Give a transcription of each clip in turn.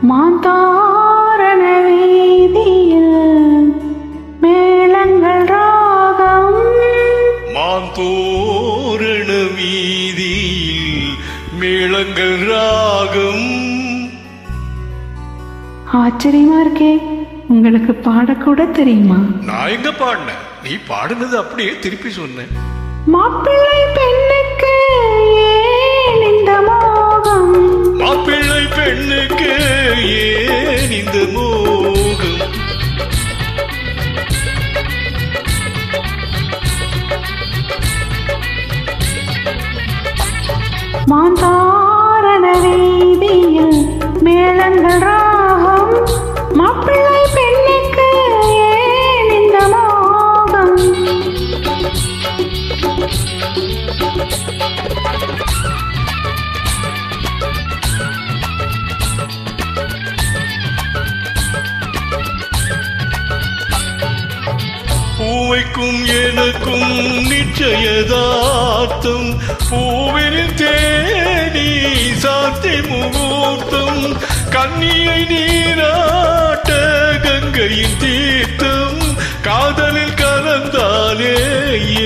மாதாரண வீதியில் மேளங்கள் ராகம். மாந்தோரண வீதியில் மேளங்கள் ராகம். ஆச்சரியமா இருக்கே, உங்களுக்கு பாடக்கூட தெரியுமா? நான் எங்க பாடினேன், நீ பாடுனது அப்படியே திருப்பி சொன்னேன். மாப்பிள்ளை பெண்ணுக்கு ஏன் இந்த மோகம்? மாப்பிள்ளை பெண்ணுக்கு ஏன் இந்த மோகம்? மாதாரண வீதியில் மேளங்கள் ராகம். மாப்பிள்ளை பெண்ணுக்கு ஏன் இந்த மோகம்? பூவைக்கும் எனக்கும் நிச்சயதார்த்தம். பூவில் தேடி சாத்தி முகூர்த்தம். கன்னியை நீராட்ட கங்கையின் தீர்த்தம். காதலில் கலந்தாலே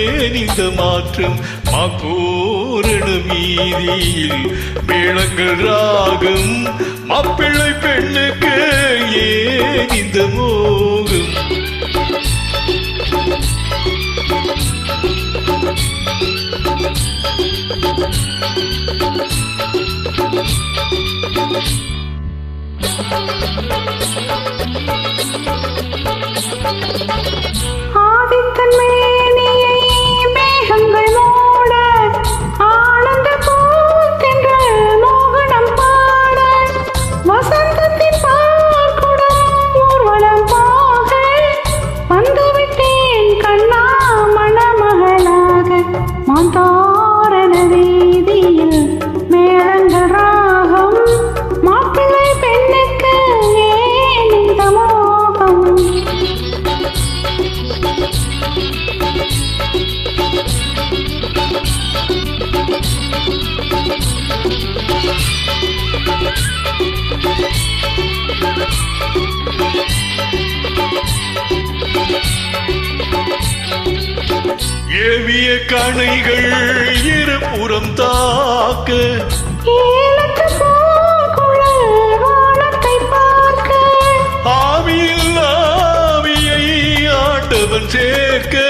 ஏன் இந்த மாற்றம்? மாப்போரண வீதியில் மேளங்கள் ராகம். மாப்பிள்ளை பெண்ணுக்கு ஏன் இந்த மோகம்? ஆதித்தன் மேனியை மேகங்கள் மூட, ஆனந்த பூத்தென்றல் மோகனம் பாட, வசந்தத்தின் பார்க்குடம் ஊர்வலம் போக, வந்துவிட்டேன் கண்ணா மணமகளாக. மாதாரண வீதியில் மேளங்கள் ராகம். மாப்பிள்ளை பெண்ணுக்கு ஏன் இந்த மோகம்? ஏவிய கணைகள் இருபுறம் தாக்க. ஏலத்து பூக்குழல் வானத்தை பார்க்க. ஆவியில் ஆவியை ஆண்டவன் சேர்க்க.